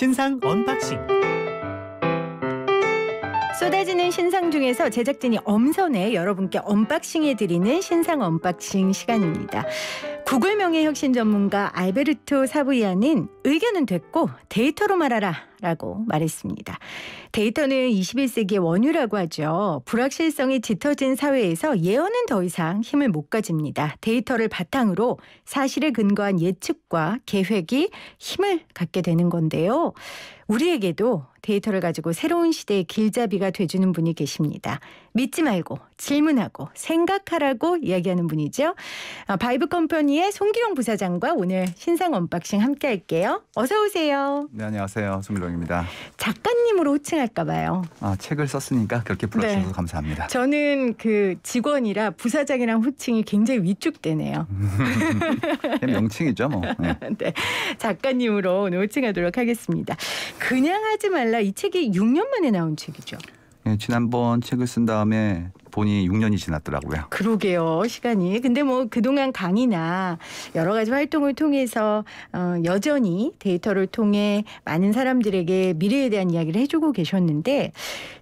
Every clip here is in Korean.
신상 언박싱. 쏟아지는 신상 중에서 제작진이 엄선해 여러분께 언박싱해드리는 신상 언박싱 시간입니다. 구글 명예혁신 전문가 알베르토 사부이아는 의견은 됐고 데이터로 말하라 라고 말했습니다. 데이터는 21세기의 원유라고 하죠. 불확실성이 짙어진 사회에서 예언은 더 이상 힘을 못 가집니다. 데이터를 바탕으로 사실에 근거한 예측과 계획이 힘을 갖게 되는 건데요. 우리에게도 데이터를 가지고 새로운 시대의 길잡이가 돼주는 분이 계십니다. 믿지 말고 질문하고 생각하라고 이야기하는 분이죠. 바이브 컴퍼니의 송기룡 부사장과 오늘 신상 언박싱 함께 할게요. 어서 오세요. 네, 안녕하세요. 송기룡입니다. 작가님으로 호칭할까 봐요. 책을 썼으니까 그렇게 불러주셔서 네. 감사합니다. 저는 그 직원이라 부사장이랑 호칭이 굉장히 위축되네요. 명칭이죠 뭐. 네. 네, 작가님으로 오늘 호칭하도록 하겠습니다. 그냥 하지 말라, 이 책이 6년 만에 나온 책이죠. 네, 지난번 책을 쓴 다음에 보니 6년이 지났더라고요. 그러게요, 시간이. 근데 뭐 그동안 강의나 여러 가지 활동을 통해서 여전히 데이터를 통해 많은 사람들에게 미래에 대한 이야기를 해주고 계셨는데,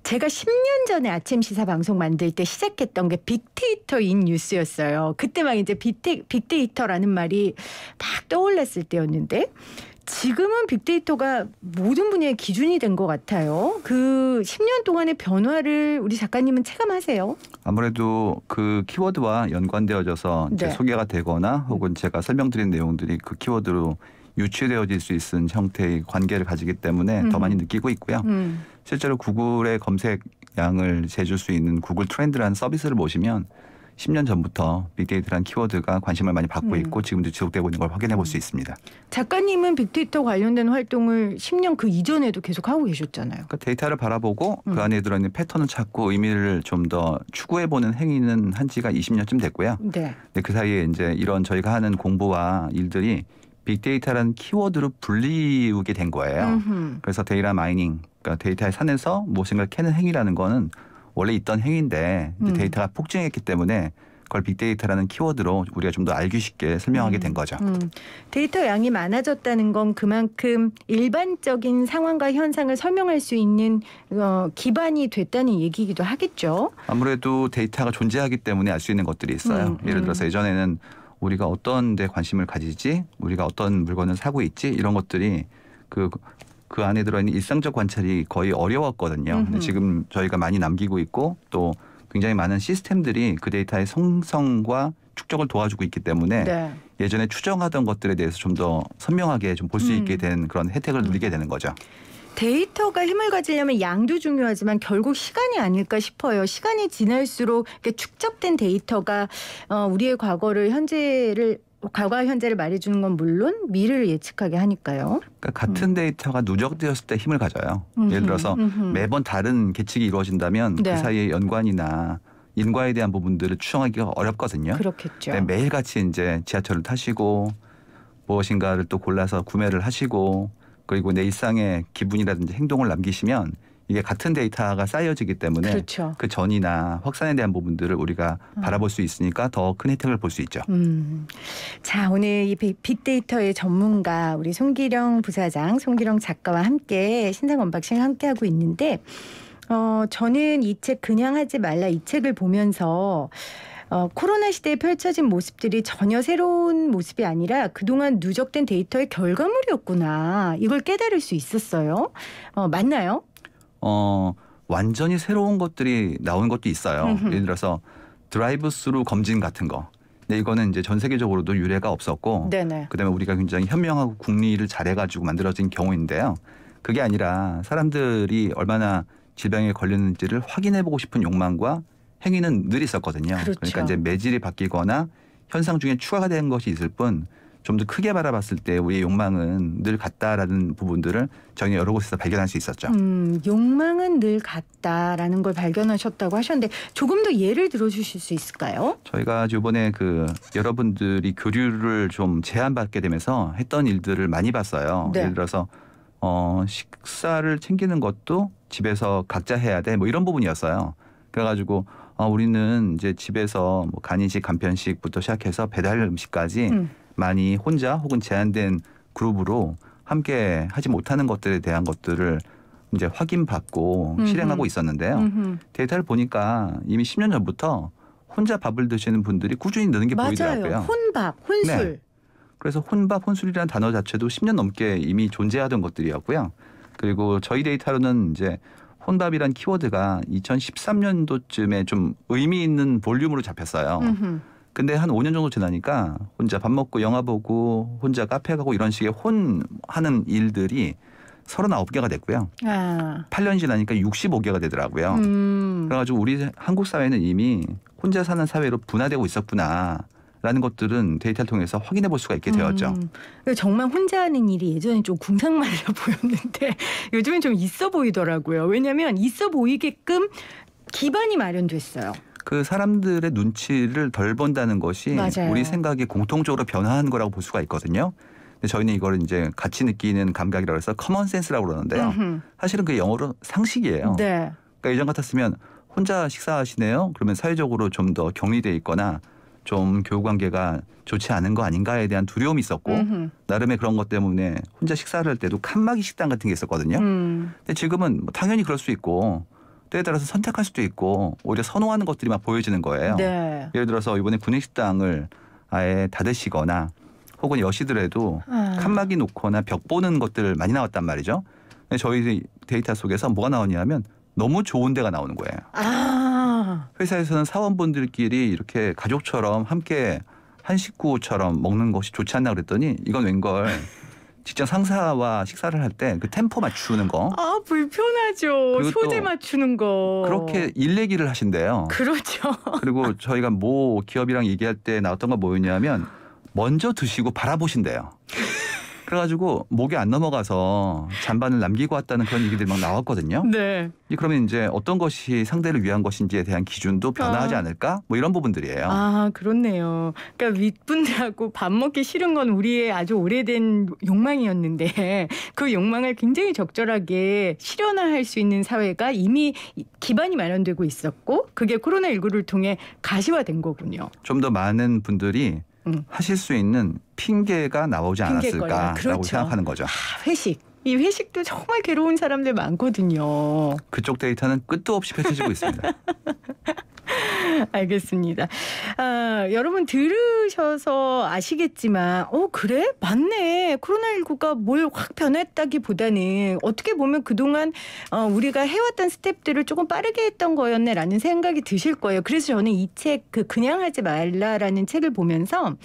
제가 10년 전에 아침 시사 방송 만들 때 시작했던 게 빅데이터인 뉴스였어요. 그때 막 이제 빅데이터라는 말이 막 떠올랐을 때였는데, 지금은 빅데이터가 모든 분야의 기준이 된 것 같아요. 그 10년 동안의 변화를 우리 작가님은 체감하세요? 아무래도 그 키워드와 연관되어져서 네. 이제 소개가 되거나 혹은 제가 설명드린 내용들이 그 키워드로 유추되어질 수 있는 형태의 관계를 가지기 때문에 더 많이 느끼고 있고요. 실제로 구글의 검색량을 재줄 수 있는 구글 트렌드라는 서비스를 보시면 10년 전부터 빅데이터라는 키워드가 관심을 많이 받고 있고 지금도 지속되고 있는 걸 확인해 볼 수 있습니다. 작가님은 빅데이터 관련된 활동을 10년 그 이전에도 계속 하고 계셨잖아요. 그러니까 데이터를 바라보고 그 안에 들어있는 패턴을 찾고 의미를 좀 더 추구해보는 행위는 한 지가 20년쯤 됐고요. 네. 근데 그 사이에 이제 이런 저희가 하는 공부와 일들이 빅데이터라는 키워드로 불리우게 된 거예요. 그래서 데이터 마이닝, 그러니까 데이터의 산에서 무엇인가를 캐는 행위라는 거는 원래 있던 행위인데 이제 데이터가 폭증했기 때문에 그걸 빅데이터라는 키워드로 우리가 좀 더 알기 쉽게 설명하게 된 거죠. 데이터 양이 많아졌다는 건 그만큼 일반적인 상황과 현상을 설명할 수 있는 기반이 됐다는 얘기이기도 하겠죠. 아무래도 데이터가 존재하기 때문에 알 수 있는 것들이 있어요. 예를 들어서 예전에는 우리가 어떤 데 관심을 가지지, 우리가 어떤 물건을 사고 있지, 이런 것들이 그 안에 들어있는 일상적 관찰이 거의 어려웠거든요. 근데 지금 저희가 많이 남기고 있고 또 굉장히 많은 시스템들이 그 데이터의 성성과 축적을 도와주고 있기 때문에 네. 예전에 추정하던 것들에 대해서 좀 더 선명하게 좀 볼 수 있게 된 그런 혜택을 누리게 되는 거죠. 데이터가 힘을 가지려면 양도 중요하지만 결국 시간이 아닐까 싶어요. 시간이 지날수록 축적된 데이터가 우리의 과거와 현재를 말해주는 건 물론 미래를 예측하게 하니까요. 그러니까 같은 데이터가 누적되었을 때 힘을 가져요. 예를 들어서 매번 다른 계측이 이루어진다면 네. 그 사이의 연관이나 인과에 대한 부분들을 추정하기가 어렵거든요. 그렇겠죠. 네, 매일같이 이제 지하철을 타시고 무엇인가를 또 골라서 구매를 하시고 그리고 내 일상의 기분이라든지 행동을 남기시면 이게 같은 데이터가 쌓여지기 때문에 그렇죠. 그 전이나 확산에 대한 부분들을 우리가 바라볼 수 있으니까 더 큰 혜택을 볼 수 있죠. 자, 오늘 이 빅데이터의 전문가 우리 송기룡 부사장, 송기룡 작가와 함께 신상 언박싱 함께하고 있는데 저는 이 책 그냥 하지 말라, 이 책을 보면서 코로나 시대에 펼쳐진 모습들이 전혀 새로운 모습이 아니라 그동안 누적된 데이터의 결과물이었구나, 이걸 깨달을 수 있었어요. 맞나요? 완전히 새로운 것들이 나오는 것도 있어요. 예를 들어서 드라이브 스루 검진 같은 거. 근데 이거는 이제 전 세계적으로도 유례가 없었고, 네네. 그다음에 우리가 굉장히 현명하고 국리를 잘해가지고 만들어진 경우인데요. 그게 아니라 사람들이 얼마나 질병에 걸렸는지를 확인해보고 싶은 욕망과 행위는 늘 있었거든요. 그렇죠. 그러니까 이제 매질이 바뀌거나 현상 중에 추가가 된 것이 있을 뿐 좀 더 크게 바라봤을 때 우리의 욕망은 늘 같다라는 부분들을 저희는 여러 곳에서 발견할 수 있었죠. 욕망은 늘 같다라는 걸 발견하셨다고 하셨는데 조금 더 예를 들어주실 수 있을까요? 저희가 이번에 여러분들이 교류를 좀 제한받게 되면서 했던 일들을 많이 봤어요. 네. 예를 들어서 식사를 챙기는 것도 집에서 각자 해야 돼, 뭐 이런 부분이었어요. 그래가지고 우리는 이제 집에서 뭐 간이식, 간편식부터 시작해서 배달 음식까지 많이 혼자 혹은 제한된 그룹으로 함께 하지 못하는 것들에 대한 것들을 이제 확인받고 실행하고 있었는데요. 데이터를 보니까 이미 10년 전부터 혼자 밥을 드시는 분들이 꾸준히 느는 게 보이더라고요. 혼밥, 혼술. 네. 그래서 혼밥, 혼술이라는 단어 자체도 10년 넘게 이미 존재하던 것들이었고요. 그리고 저희 데이터로는 이제 혼밥이란 키워드가 2013년도쯤에 좀 의미 있는 볼륨으로 잡혔어요. 근데 한 5년 정도 지나니까 혼자 밥 먹고 영화 보고 혼자 카페 가고 이런 식의 혼하는 일들이 39개가 됐고요. 8년 지나니까 65개가 되더라고요. 그래가지고 우리 한국 사회는 이미 혼자 사는 사회로 분화되고 있었구나라는 것들은 데이터를 통해서 확인해 볼 수가 있게 되었죠. 정말 혼자 하는 일이 예전에 좀 궁상맞아 보였는데 요즘은 좀 있어 보이더라고요. 왜냐하면 있어 보이게끔 기반이 마련됐어요. 그 사람들의 눈치를 덜 본다는 것이 맞아요. 우리 생각이 공통적으로 변화한 거라고 볼 수가 있거든요. 근데 저희는 이걸 이제 같이 느끼는 감각이라고 해서 커먼 센스라고 그러는데요. 사실은 그게 영어로 상식이에요. 네. 그러니까 예전 같았으면 혼자 식사하시네요. 그러면 사회적으로 좀 더 격리돼 있거나 좀 교우관계가 좋지 않은 거 아닌가에 대한 두려움이 있었고 나름의 그런 것 때문에 혼자 식사를 할 때도 칸막이 식당 같은 게 있었거든요. 근데 지금은 뭐 당연히 그럴 수 있고 때에 따라서 선택할 수도 있고 오히려 선호하는 것들이 막 보여지는 거예요. 네. 예를 들어서 이번에 구내식당을 아예 닫으시거나 혹은 여시더라도 칸막이 놓거나 벽 보는 것들 많이 나왔단 말이죠. 근데 저희 데이터 속에서 뭐가 나오냐면 너무 좋은 데가 나오는 거예요. 회사에서는 사원분들끼리 이렇게 가족처럼 함께 한 식구처럼 먹는 것이 좋지 않나 그랬더니 이건 웬걸 직장 상사와 식사를 할 때 그 템포 맞추는 거. 불편하죠. 소재 맞추는 거. 그렇게 일 얘기를 하신대요. 그렇죠. 그리고 저희가 모 기업이랑 얘기할 때 나왔던 건 뭐였냐면 먼저 드시고 바라보신대요. 그래가지고 목이 안 넘어가서 잔반을 남기고 왔다는 그런 얘기들이 막 나왔거든요. 네. 그러면 이제 어떤 것이 상대를 위한 것인지에 대한 기준도 변화하지 않을까? 뭐 이런 부분들이에요. 그렇네요. 그러니까 윗분들하고 밥 먹기 싫은 건 우리의 아주 오래된 욕망이었는데 그 욕망을 굉장히 적절하게 실현화할 수 있는 사회가 이미 기반이 마련되고 있었고 그게 코로나19를 통해 가시화된 거군요. 좀 더 많은 분들이 하실 수 있는 핑계가 나오지 않았을까라고 그렇죠. 생각하는 거죠. 회식. 이 회식도 정말 괴로운 사람들 많거든요. 그쪽 데이터는 끝도 없이 펼쳐지고 있습니다. 알겠습니다. 여러분 들으셔서 아시겠지만 그래? 맞네. 코로나19가 뭘 확 변했다기보다는 어떻게 보면 그동안 우리가 해왔던 스텝들을 조금 빠르게 했던 거였네라는 생각이 드실 거예요. 그래서 저는 이 책 그냥 하지 말라라는 책을 보면서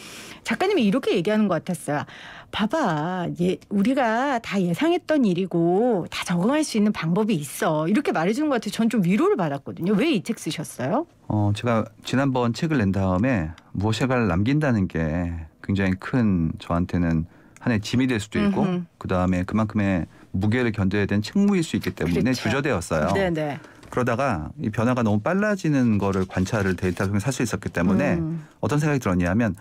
작가님이 이렇게 얘기하는 것 같았어요. 봐봐. 우리가 다 예상했던 일이고 다 적응할 수 있는 방법이 있어. 이렇게 말해주는 것 같아요. 전 좀 위로를 받았거든요. 왜 이 책 쓰셨어요? 제가 지난번 책을 낸 다음에 무엇인가를 남긴다는 게 굉장히 큰 저한테는 하나의 짐이 될 수도 있고 그다음에 그만큼의 무게를 견뎌야 되는 책무일 수 있기 때문에 그렇죠. 주저되었어요. 네네. 그러다가 이 변화가 너무 빨라지는 거를 관찰을 데이터를 통해 살 수 있었기 때문에 어떤 생각이 들었냐면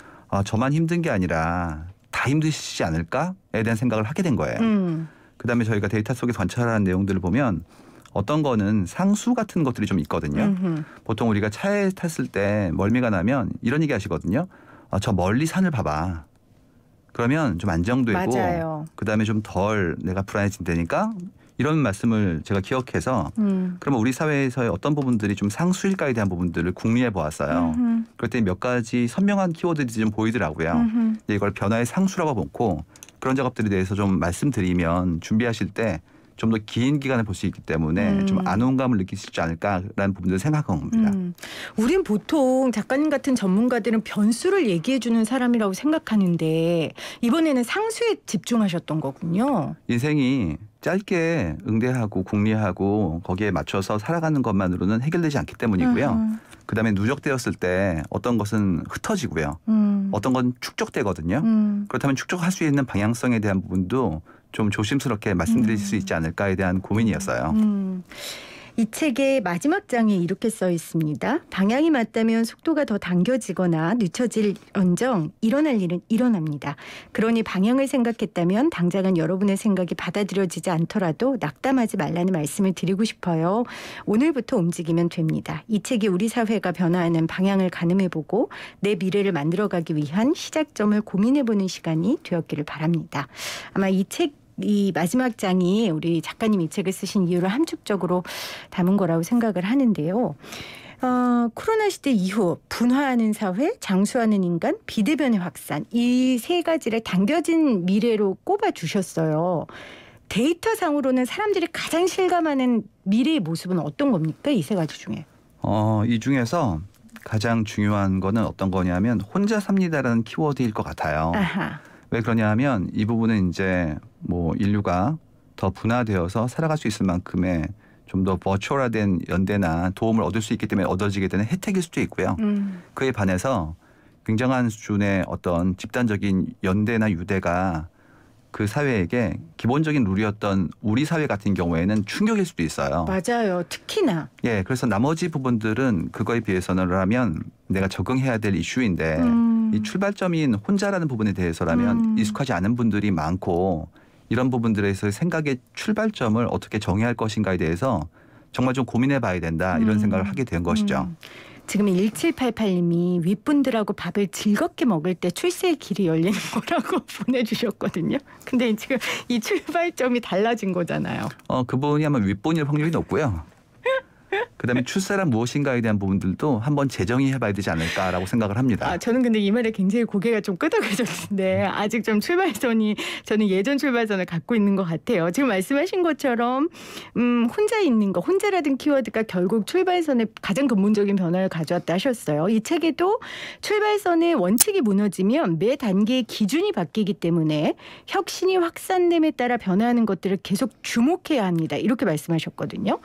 저만 힘든 게 아니라 다 힘드시지 않을까에 대한 생각을 하게 된 거예요. 그다음에 저희가 데이터 속에 관찰한 내용들을 보면 어떤 거는 상수 같은 것들이 좀 있거든요. 보통 우리가 차에 탔을 때 멀미가 나면 이런 얘기 하시거든요. 저 멀리 산을 봐봐. 그러면 좀 안정되고 맞아요. 그다음에 좀 덜 내가 불안해진다니까 이런 말씀을 제가 기억해서 그러면 우리 사회에서의 어떤 부분들이 좀 상수일까에 대한 부분들을 궁리해 보았어요. 그랬더니 몇 가지 선명한 키워드들이 좀 보이더라고요. 이걸 변화의 상수라고 보고 그런 작업들에 대해서 좀 말씀드리면 준비하실 때 좀 더 긴 기간을 볼 수 있기 때문에 좀 안온감을 느낄 수 있지 않을까라는 부분들을 생각한 겁니다. 우린 보통 작가님 같은 전문가들은 변수를 얘기해 주는 사람이라고 생각하는데 이번에는 상수에 집중하셨던 거군요. 인생이 짧게 응대하고 궁리하고 거기에 맞춰서 살아가는 것만으로는 해결되지 않기 때문이고요. 그다음에 누적되었을 때 어떤 것은 흩어지고요. 어떤 건 축적되거든요. 그렇다면 축적할 수 있는 방향성에 대한 부분도 좀 조심스럽게 말씀드릴 수 있지 않을까에 대한 고민이었어요. 이 책의 마지막 장에 이렇게 써 있습니다. 방향이 맞다면 속도가 더 당겨지거나 늦춰질언정 일어날 일은 일어납니다. 그러니 방향을 생각했다면 당장은 여러분의 생각이 받아들여지지 않더라도 낙담하지 말라는 말씀을 드리고 싶어요. 오늘부터 움직이면 됩니다. 이 책이 우리 사회가 변화하는 방향을 가늠해보고 내 미래를 만들어가기 위한 시작점을 고민해보는 시간이 되었기를 바랍니다. 아마 이 책 이 마지막 장이 우리 작가님이 이 책을 쓰신 이유를 함축적으로 담은 거라고 생각을 하는데요. 코로나 시대 이후 분화하는 사회, 장수하는 인간, 비대면의 확산 이 세 가지를 당겨진 미래로 꼽아주셨어요. 데이터상으로는 사람들이 가장 실감하는 미래의 모습은 어떤 겁니까? 이 세 가지 중에. 이 중에서 가장 중요한 거는 어떤 거냐면 혼자 삽니다라는 키워드일 것 같아요. 아하. 왜 그러냐면 이 부분은 이제 뭐 인류가 더 분화되어서 살아갈 수 있을 만큼의 좀 더 버추얼화된 연대나 도움을 얻을 수 있기 때문에 얻어지게 되는 혜택일 수도 있고요. 그에 반해서 굉장한 수준의 어떤 집단적인 연대나 유대가 그 사회에게 기본적인 룰이었던 우리 사회 같은 경우에는 충격일 수도 있어요. 맞아요. 특히나. 예, 그래서 나머지 부분들은 그거에 비해서라면 내가 적응해야 될 이슈인데 이 출발점인 혼자라는 부분에 대해서라면 익숙하지 않은 분들이 많고 이런 부분들에서 생각의 출발점을 어떻게 정의할 것인가에 대해서 정말 좀 고민해 봐야 된다 이런 생각을 하게 된 것이죠. 지금 1788님이 윗분들하고 밥을 즐겁게 먹을 때 출세의 길이 열리는 거라고 보내주셨거든요. 근데 지금 이 출발점이 달라진 거잖아요. 그분이 아마 윗분일 확률이 높고요. 그다음에 출세란 무엇인가에 대한 부분들도 한번 재정의해봐야 되지 않을까라고 생각을 합니다. 저는 근데 이 말에 굉장히 고개가 좀 끄덕여졌는데 아직 좀 출발선이 저는 예전 출발선을 갖고 있는 것 같아요. 지금 말씀하신 것처럼 혼자 있는 거, 혼자라든 키워드가 결국 출발선에 가장 근본적인 변화를 가져왔다 하셨어요. 이 책에도 출발선의 원칙이 무너지면 매 단계의 기준이 바뀌기 때문에 혁신이 확산됨에 따라 변화하는 것들을 계속 주목해야 합니다. 이렇게 말씀하셨거든요.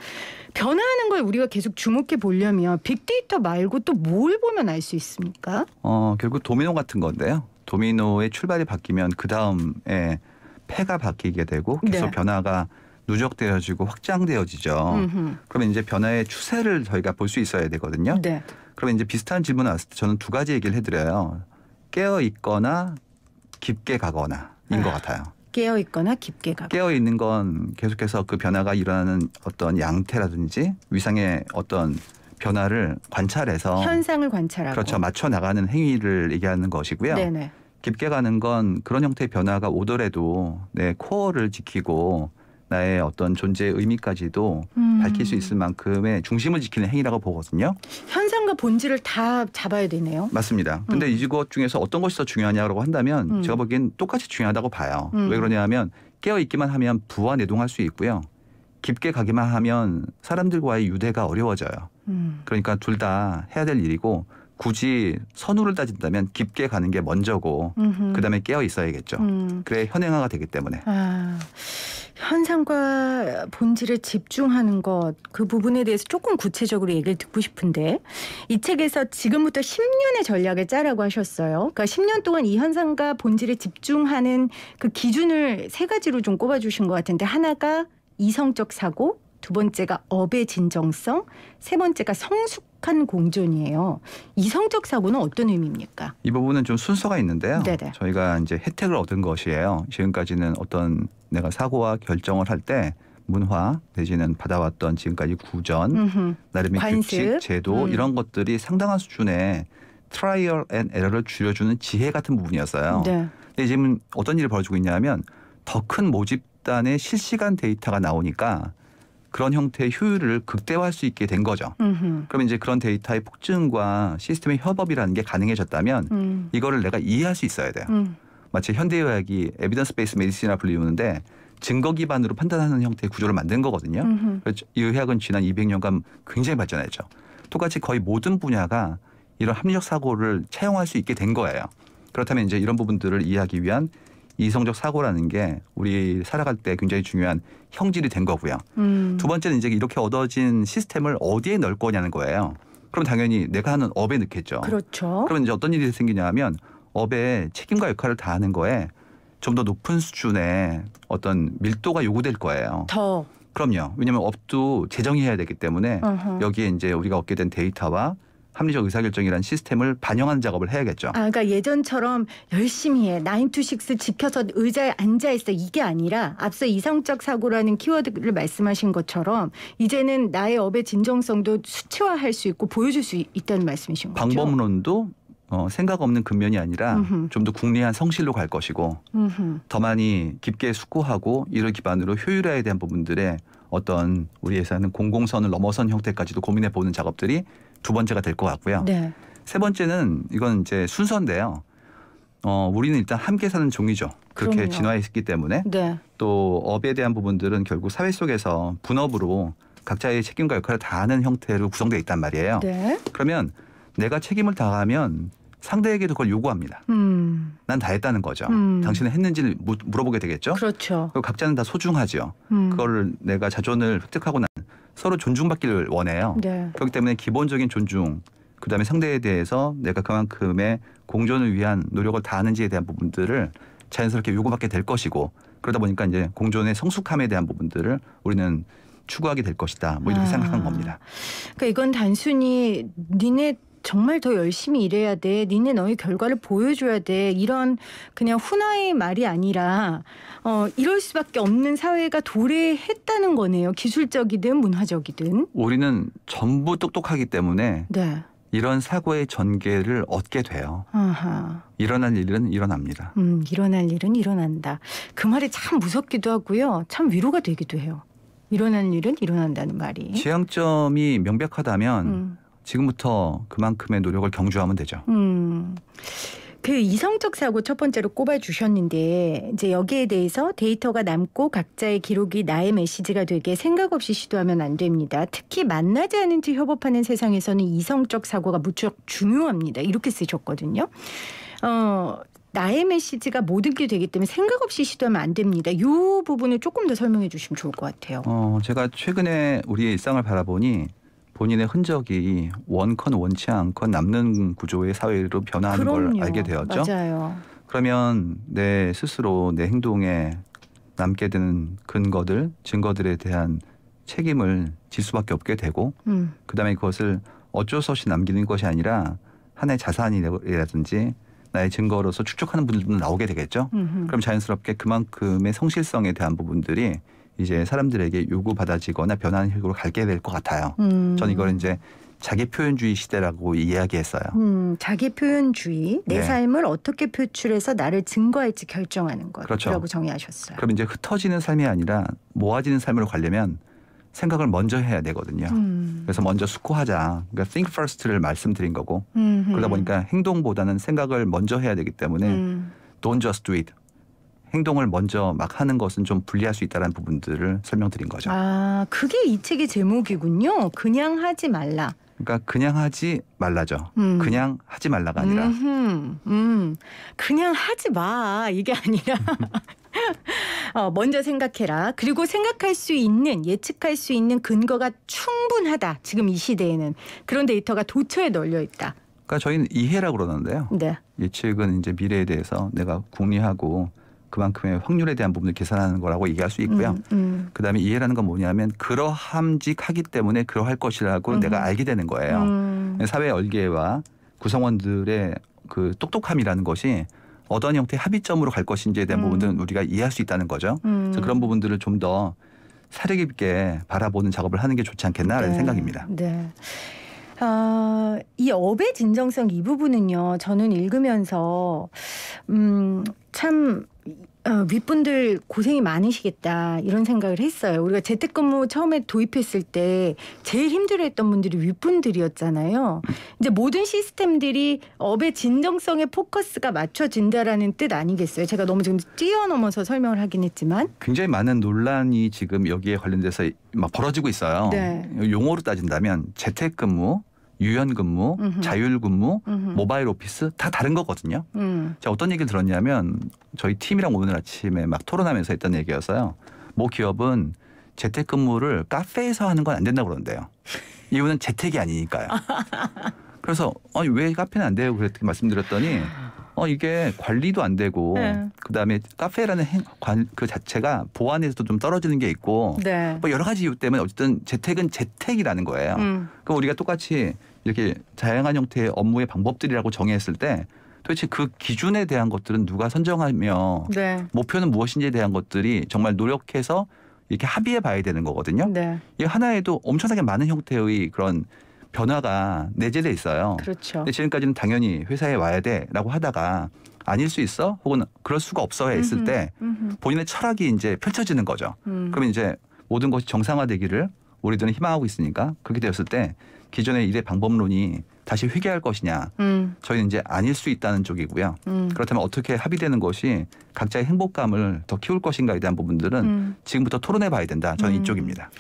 변화하는 걸 우리가 계속 주목해 보려면 빅데이터 말고 또 뭘 보면 알 수 있습니까? 결국 도미노 같은 건데요. 도미노의 출발이 바뀌면 그 다음에 패가 바뀌게 되고 계속 네. 변화가 누적되어지고 확장되어지죠. 그러면 이제 변화의 추세를 저희가 볼 수 있어야 되거든요. 네. 그러면 이제 비슷한 질문 나왔을 때 저는 두 가지 얘기를 해드려요. 깨어 있거나 깊게 가거나인 것 같아요. 깨어 있거나 깊게 가고. 깨어 있는 건 계속해서 그 변화가 일어나는 어떤 양태라든지 위상의 어떤 변화를 관찰해서 현상을 관찰하고. 그렇죠. 맞춰 나가는 행위를 얘기하는 것이고요. 네네. 깊게 가는 건 그런 형태의 변화가 오더라도 내 코어를 지키고 나의 어떤 존재의 의미까지도 밝힐 수 있을 만큼의 중심을 지키는 행위라고 보거든요. 현상과 본질을 다 잡아야 되네요. 맞습니다. 근데 이것 중에서 어떤 것이 더 중요하냐고 한다면 제가 보기엔 똑같이 중요하다고 봐요. 왜 그러냐면 깨어있기만 하면 부와 내동할 수 있고요. 깊게 가기만 하면 사람들과의 유대가 어려워져요. 그러니까 둘 다 해야 될 일이고 굳이 선후를 따진다면 깊게 가는 게 먼저고 그다음에 깨어 있어야겠죠. 그래 현행화가 되기 때문에. 현상과 본질에 집중하는 것, 그 부분에 대해서 조금 구체적으로 얘기를 듣고 싶은데 이 책에서 지금부터 10년의 전략을 짜라고 하셨어요. 그러니까 10년 동안 이 현상과 본질에 집중하는 그 기준을 세 가지로 좀 꼽아주신 것 같은데 하나가 이성적 사고, 두 번째가 업의 진정성, 세 번째가 성숙한 공존이에요. 이성적 사고는 어떤 의미입니까? 이 부분은 좀 순서가 있는데요. 네네. 저희가 이제 혜택을 얻은 것이에요. 지금까지는 어떤 내가 사고와 결정을 할 때 문화 내지는 받아왔던 지금까지 구전, 나름의 관습. 규칙, 제도 이런 것들이 상당한 수준의 트라이얼 앤 에러를 줄여주는 지혜 같은 부분이었어요. 네. 근데 지금 어떤 일이 벌어지고 있냐면 더 큰 모집단의 실시간 데이터가 나오니까 그런 형태의 효율을 극대화할 수 있게 된 거죠. 그러면 이제 그런 데이터의 폭증과 시스템의 협업이라는 게 가능해졌다면 이거를 내가 이해할 수 있어야 돼요. 마치 현대의학이 에비던스 베이스 메디신이라 불리우는데 증거 기반으로 판단하는 형태의 구조를 만든 거거든요. 이 의학은 지난 200년간 굉장히 발전했죠. 똑같이 거의 모든 분야가 이런 합리적 사고를 차용할 수 있게 된 거예요. 그렇다면 이제 이런 부분들을 이해하기 위한 이성적 사고라는 게 우리 살아갈 때 굉장히 중요한 형질이 된 거고요. 두 번째는 이제 이렇게 얻어진 시스템을 어디에 넣을 거냐는 거예요. 그럼 당연히 내가 하는 업에 넣겠죠. 그렇죠. 그러면 이제 어떤 일이 생기냐 하면 업에 책임과 역할을 다하는 거에 좀 더 높은 수준의 어떤 밀도가 요구될 거예요. 더. 그럼요. 왜냐하면 업도 재정의해야 되기 때문에 여기에 이제 우리가 얻게 된 데이터와 합리적 의사결정이라는 시스템을 반영하는 작업을 해야겠죠. 그러니까 예전처럼 열심히 해. 9 to 6 지켜서 의자에 앉아있어. 이게 아니라 앞서 이성적 사고라는 키워드를 말씀하신 것처럼 이제는 나의 업의 진정성도 수치화할 수 있고 보여줄 수 있다는 말씀이신 거죠. 방법론도 생각 없는 근면이 아니라 좀 더 궁리한 성실로 갈 것이고 더 많이 깊게 숙고하고 이를 기반으로 효율화에 대한 부분들의 어떤 우리 회사는 공공선을 넘어선 형태까지도 고민해 보는 작업들이 두 번째가 될 것 같고요. 네. 세 번째는 이건 이제 순서인데요. 우리는 일단 함께 사는 종이죠. 그렇게 그럼요. 진화했기 때문에 네. 또 업에 대한 부분들은 결국 사회 속에서 분업으로 각자의 책임과 역할을 다하는 형태로 구성되어 있단 말이에요. 네. 그러면 내가 책임을 다하면 상대에게도 그걸 요구합니다. 난 다 했다는 거죠. 당신은 했는지를 물어보게 되겠죠. 그렇죠. 그리고 각자는 다 소중하죠. 그거를 내가 자존을 획득하고 난 서로 존중받기를 원해요. 네. 그렇기 때문에 기본적인 존중, 그다음에 상대에 대해서 내가 그만큼의 공존을 위한 노력을 다하는지에 대한 부분들을 자연스럽게 요구받게 될 것이고 그러다 보니까 이제 공존의 성숙함에 대한 부분들을 우리는 추구하게 될 것이다. 뭐 이렇게 생각한 겁니다. 그러니까 이건 단순히 니네 정말 더 열심히 일해야 돼. 니네 너의 결과를 보여줘야 돼. 이런 그냥 훈화의 말이 아니라 이럴 수밖에 없는 사회가 도래했다는 거네요. 기술적이든 문화적이든. 우리는 전부 똑똑하기 때문에 네. 이런 사고의 전개를 얻게 돼요. 아하. 일어날 일은 일어납니다. 일어날 일은 일어난다. 그 말이 참 무섭기도 하고요. 참 위로가 되기도 해요. 일어날 일은 일어난다는 말이. 지향점이 명백하다면 지금부터 그만큼의 노력을 경주하면 되죠. 그 이성적 사고 첫 번째로 꼽아주셨는데 이제 여기에 대해서 데이터가 남고 각자의 기록이 나의 메시지가 되게 생각 없이 시도하면 안 됩니다. 특히 만나지 않은 채 협업하는 세상에서는 이성적 사고가 무척 중요합니다. 이렇게 쓰셨거든요. 나의 메시지가 모든 게 되기 때문에 생각 없이 시도하면 안 됩니다. 이 부분을 조금 더 설명해 주시면 좋을 것 같아요. 제가 최근에 우리의 일상을 바라보니 본인의 흔적이 원컨 원치 않건 남는 구조의 사회로 변화하는 그럼요. 걸 알게 되었죠. 맞아요. 그러면 내 스스로 내 행동에 남게 되는 근거들, 증거들에 대한 책임을 질 수밖에 없게 되고 그다음에 그것을 어쩔 수 없이 남기는 것이 아니라 하나의 자산이라든지 나의 증거로서 축적하는 분들도 나오게 되겠죠. 그럼 자연스럽게 그만큼의 성실성에 대한 부분들이 이제 사람들에게 요구받아지거나 변하는 식으로 가게 될 것 같아요. 저는 이걸 이제 자기 표현주의 시대라고 이야기했어요. 자기 표현주의, 내 네. 삶을 어떻게 표출해서 나를 증거할지 결정하는 것이라고 그렇죠. 정의하셨어요. 그럼 이제 흩어지는 삶이 아니라 모아지는 삶으로 가려면 생각을 먼저 해야 되거든요. 그래서 먼저 숙고하자. 그러니까 think first를 말씀드린 거고 그러다 보니까 행동보다는 생각을 먼저 해야 되기 때문에 don't just do it. 행동을 먼저 막 하는 것은 좀 불리할 수 있다는 부분들을 설명드린 거죠. 아, 그게 이 책의 제목이군요. 그냥 하지 말라. 그러니까 그냥 하지 말라죠. 그냥 하지 말라가 아니라. 그냥 하지 마. 이게 아니라 먼저 생각해라. 그리고 생각할 수 있는, 예측할 수 있는 근거가 충분하다. 지금 이 시대에는. 그런 데이터가 도처에 널려 있다. 그러니까 저희는 이해라고 그러는데요. 네. 예측은 이제 미래에 대해서 내가 궁리하고 그만큼의 확률에 대한 부분을 계산하는 거라고 얘기할 수 있고요. 그다음에 이해라는 건 뭐냐면 그러함직하기 때문에 그러할 것이라고 내가 알게 되는 거예요. 사회 얼개와 구성원들의 그 똑똑함이라는 것이 어떤 형태의 합의점으로 갈 것인지에 대한 부분들은 우리가 이해할 수 있다는 거죠. 그래서 그런 부분들을 좀 더 사려 깊게 바라보는 작업을 하는 게 좋지 않겠나라는 생각입니다. 네. 이 업의 진정성 이 부분은요. 저는 읽으면서 참 윗분들 고생이 많으시겠다 이런 생각을 했어요. 우리가 재택근무 처음에 도입했을 때 제일 힘들어했던 분들이 윗분들이었잖아요. 이제 모든 시스템들이 업의 진정성에 포커스가 맞춰진다라는 뜻 아니겠어요? 제가 너무 지금 뛰어넘어서 설명을 하긴 했지만 굉장히 많은 논란이 지금 여기에 관련돼서 막 벌어지고 있어요. 네. 용어로 따진다면 재택근무, 유연근무, 자율근무, 모바일 오피스 다 다른 거거든요. 제가 어떤 얘기를 들었냐면 저희 팀이랑 오늘 아침에 막 토론하면서 했던 얘기여서요. 모 기업은 재택근무를 카페에서 하는 건 안 된다고 그러는데요. 이유는 재택이 아니니까요. 그래서 왜 카페는 안 돼요? 그렇게 말씀드렸더니 이게 관리도 안 되고 그다음에 카페라는 그 자체가 보안에서도 좀 떨어지는 게 있고 네. 뭐 여러 가지 이유 때문에 어쨌든 재택은 재택이라는 거예요. 그럼 우리가 똑같이 이렇게 다양한 형태의 업무의 방법들이라고 정했을 때 도대체 그 기준에 대한 것들은 누가 선정하며 네. 목표는 무엇인지에 대한 것들이 정말 노력해서 이렇게 합의해 봐야 되는 거거든요. 네. 이 하나에도 엄청나게 많은 형태의 그런 변화가 내재돼 있어요. 그렇죠. 근데 지금까지는 당연히 회사에 와야 돼라고 하다가 아닐 수 있어? 혹은 그럴 수가 없어 했을 때 본인의 철학이 이제 펼쳐지는 거죠. 그러면 이제 모든 것이 정상화되기를 우리들은 희망하고 있으니까 그렇게 되었을 때 기존의 일의 방법론이 다시 회귀할 것이냐. 저희는 이제 아닐 수 있다는 쪽이고요. 그렇다면 어떻게 합의되는 것이 각자의 행복감을 더 키울 것인가에 대한 부분들은 지금부터 토론해 봐야 된다. 저는 이쪽입니다.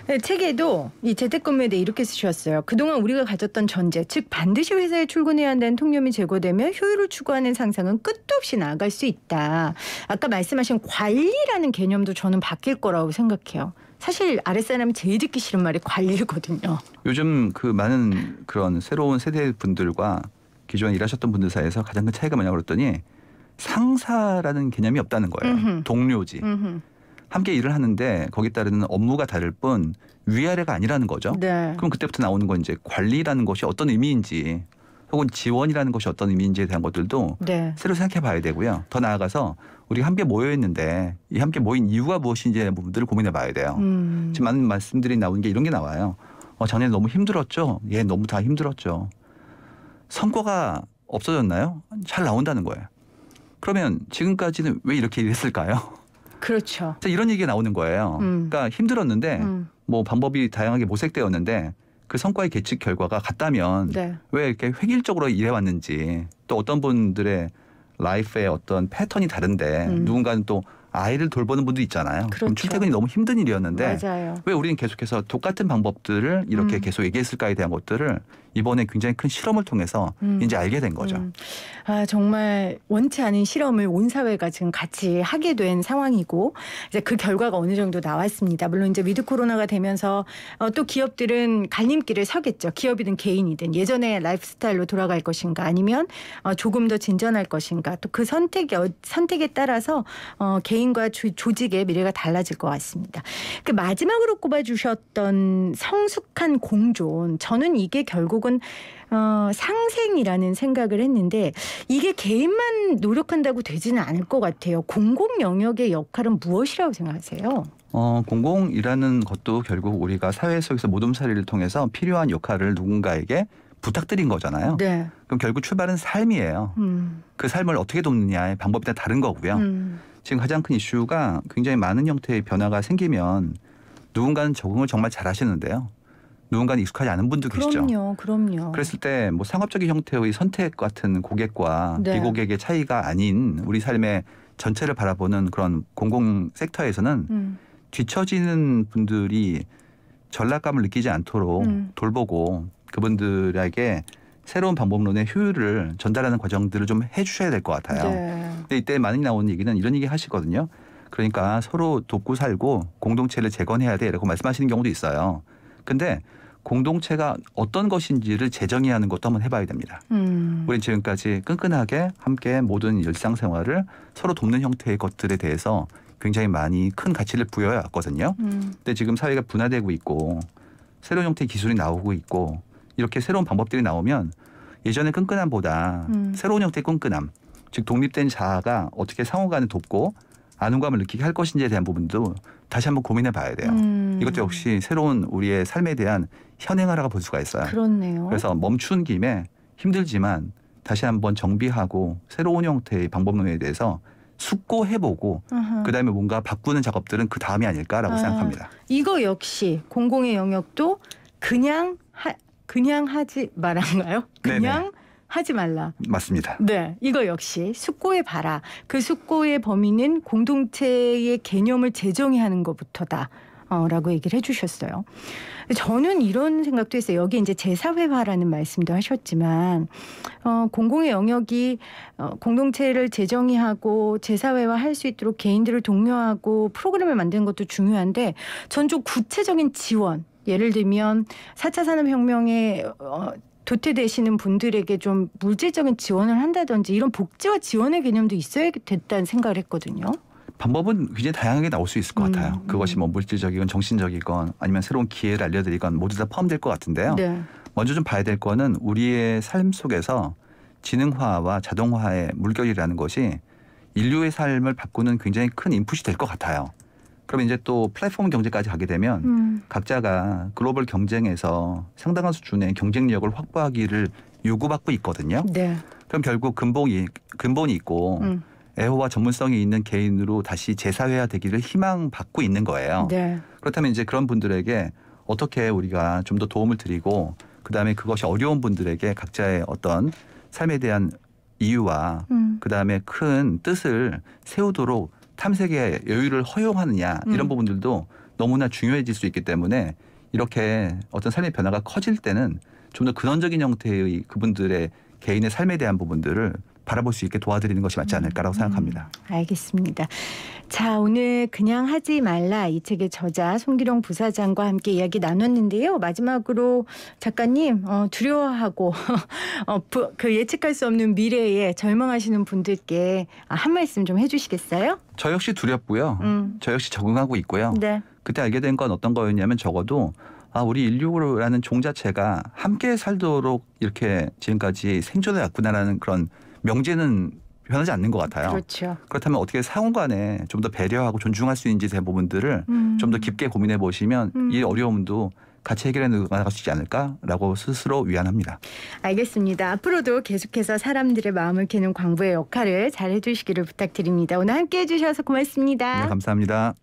네, 책에도 이 재택근무에 대해 이렇게 쓰셨어요. 그동안 우리가 가졌던 전제, 즉 반드시 회사에 출근해야 한다는 통념이 제거되면 효율을 추구하는 상상은 끝도 없이 나아갈 수 있다. 아까 말씀하신 관리라는 개념도 저는 바뀔 거라고 생각해요. 사실 아랫사람이 제일 듣기 싫은 말이 관리거든요. 요즘 그 많은 그런 새로운 세대 분들과 기존에 일하셨던 분들 사이에서 가장 큰 차이가 뭐냐고 그랬더니 상사라는 개념이 없다는 거예요. 동료지. 함께 일을 하는데 거기에 따르는 업무가 다를 뿐 위아래가 아니라는 거죠. 네. 그럼 그때부터 나오는 건 이제 관리라는 것이 어떤 의미인지 혹은 지원이라는 것이 어떤 의미인지에 대한 것들도 네. 새로 생각해 봐야 되고요. 더 나아가서 우리가 함께 모여 있는데 이 함께 모인 이유가 무엇인지에 대한 부분들을 고민해 봐야 돼요. 지금 많은 말씀들이 나오는 게 이런 게 나와요. 작년에 너무 힘들었죠. 예, 너무 다 힘들었죠. 성과가 없어졌나요? 잘 나온다는 거예요. 그러면 지금까지는 왜 이렇게 일했을까요? 그렇죠. 이런 얘기가 나오는 거예요. 그러니까 힘들었는데 뭐 방법이 다양하게 모색되었는데 그 성과의 계측 결과가 같다면 네. 왜 이렇게 획일적으로 일해왔는지 또 어떤 분들의 라이프의 어떤 패턴이 다른데 누군가는 또 아이를 돌보는 분도 있잖아요. 그렇죠. 그럼 출퇴근이 너무 힘든 일이었는데 맞아요. 왜 우리는 계속해서 똑같은 방법들을 이렇게 계속 얘기했을까에 대한 것들을 이번에 굉장히 큰 실험을 통해서 이제 알게 된 거죠. 아, 정말 원치 않은 실험을 온 사회가 지금 같이 하게 된 상황이고 이제 그 결과가 어느 정도 나왔습니다. 물론 이제 위드 코로나가 되면서 또 기업들은 갈림길을 서겠죠. 기업이든 개인이든 예전의 라이프 스타일로 돌아갈 것인가 아니면 조금 더 진전할 것인가 또 그 선택에 따라서 개인과 조직의 미래가 달라질 것 같습니다. 그 마지막으로 꼽아주셨던 성숙한 공존 저는 이게 결국은 상생이라는 생각을 했는데 이게 개인만 노력한다고 되지는 않을 것 같아요. 공공 영역의 역할은 무엇이라고 생각하세요? 공공이라는 것도 결국 우리가 사회 속에서 모둠살이를 통해서 필요한 역할을 누군가에게 부탁드린 거잖아요. 네. 그럼 결국 출발은 삶이에요. 그 삶을 어떻게 돕느냐의 방법이 다 다른 거고요. 지금 가장 큰 이슈가 굉장히 많은 형태의 변화가 생기면 누군가는 적응을 정말 잘 하시는데요. 누군가는 익숙하지 않은 분도 계시죠. 그럼요. 그랬을 때 뭐 상업적인 형태의 선택 같은 고객과 네. 비고객의 차이가 아닌 우리 삶의 전체를 바라보는 그런 공공 섹터에서는 뒤처지는 분들이 전락감을 느끼지 않도록 돌보고 그분들에게 새로운 방법론의 효율을 전달하는 과정들을 좀 해주셔야 될 것 같아요. 네. 근데 이때 많이 나오는 얘기는 이런 얘기 하시거든요. 그러니까 서로 돕고 살고 공동체를 재건해야 돼라고 말씀하시는 경우도 있어요. 근데 공동체가 어떤 것인지를 재정의하는 하는 것도 한번 해봐야 됩니다. 우린 지금까지 끈끈하게 함께 모든 일상생활을 서로 돕는 형태의 것들에 대해서 굉장히 많이 큰 가치를 부여해 왔거든요. 근데 지금 사회가 분화되고 있고 새로운 형태의 기술이 나오고 있고 이렇게 새로운 방법들이 나오면 예전의 끈끈함보다 새로운 형태의 끈끈함, 즉 독립된 자아가 어떻게 상호간에 돕고 안정감을 느끼게 할 것인지에 대한 부분도 다시 한번 고민해 봐야 돼요. 이것도 역시 새로운 우리의 삶에 대한 현행화라고 볼 수가 있어요. 그렇네요. 그래서 멈춘 김에 힘들지만 다시 한번 정비하고 새로운 형태의 방법론에 대해서 숙고해보고 그다음에 뭔가 바꾸는 작업들은 그 다음이 아닐까라고 생각합니다. 이거 역시 공공의 영역도 그냥 하지 말란가요? 그냥 네네. 하지 말라. 맞습니다. 네, 이거 역시 숙고해 봐라. 그 숙고의 범위는 공동체의 개념을 재정의하는 것부터다. 라고 얘기를 해주셨어요. 저는 이런 생각도 했어요. 여기 이제 제사회화라는 말씀도 하셨지만 공공의 영역이 공동체를 재정의하고 제사회화 할 수 있도록 개인들을 독려하고 프로그램을 만드는 것도 중요한데 전 좀 구체적인 지원 예를 들면 4차 산업혁명에 도태되시는 분들에게 좀 물질적인 지원을 한다든지 이런 복지와 지원의 개념도 있어야 됐다는 생각을 했거든요. 방법은 굉장히 다양하게 나올 수 있을 것 같아요. 그것이 뭐 물질적이건 정신적이건 아니면 새로운 기회를 알려드리건 모두 다 포함될 것 같은데요. 네. 먼저 좀 봐야 될 거는 우리의 삶 속에서 지능화와 자동화의 물결이라는 것이 인류의 삶을 바꾸는 굉장히 큰 인풋이 될 것 같아요. 그럼 이제 또 플랫폼 경제까지 가게 되면 각자가 글로벌 경쟁에서 상당한 수준의 경쟁력을 확보하기를 요구받고 있거든요. 네. 그럼 결국 근본이 있고 애호와 전문성이 있는 개인으로 다시 재사회화되기를 희망받고 있는 거예요. 네. 그렇다면 이제 그런 분들에게 어떻게 우리가 좀 더 도움을 드리고 그다음에 그것이 어려운 분들에게 각자의 어떤 삶에 대한 이유와 그다음에 큰 뜻을 세우도록 탐색의 여유를 허용하느냐 이런 부분들도 너무나 중요해질 수 있기 때문에 이렇게 어떤 삶의 변화가 커질 때는 좀 더 근원적인 형태의 그분들의 개인의 삶에 대한 부분들을 바라볼 수 있게 도와드리는 것이 맞지 않을까라고 생각합니다. 알겠습니다. 자, 오늘 그냥 하지 말라 이 책의 저자 송기룡 부사장과 함께 이야기 나눴는데요. 마지막으로 작가님 두려워하고 그 예측할 수 없는 미래에 절망하시는 분들께 한 말씀 좀 해주시겠어요? 저 역시 두렵고요. 저 역시 적응하고 있고요. 네. 그때 알게 된 건 어떤 거였냐면 적어도 우리 인류라는 종 자체가 함께 살도록 이렇게 지금까지 생존해 왔구나라는 그런 명제는 변하지 않는 것 같아요. 그렇죠. 그렇다면 어떻게 상호 간에 좀 더 배려하고 존중할 수 있는지 대 부분들을 좀 더 깊게 고민해 보시면 이 어려움도 같이 해결해 나갈 수 있지 않을까라고 스스로 위안합니다. 알겠습니다. 앞으로도 계속해서 사람들의 마음을 캐는 광부의 역할을 잘 해주시기를 부탁드립니다. 오늘 함께해 주셔서 고맙습니다. 네, 감사합니다.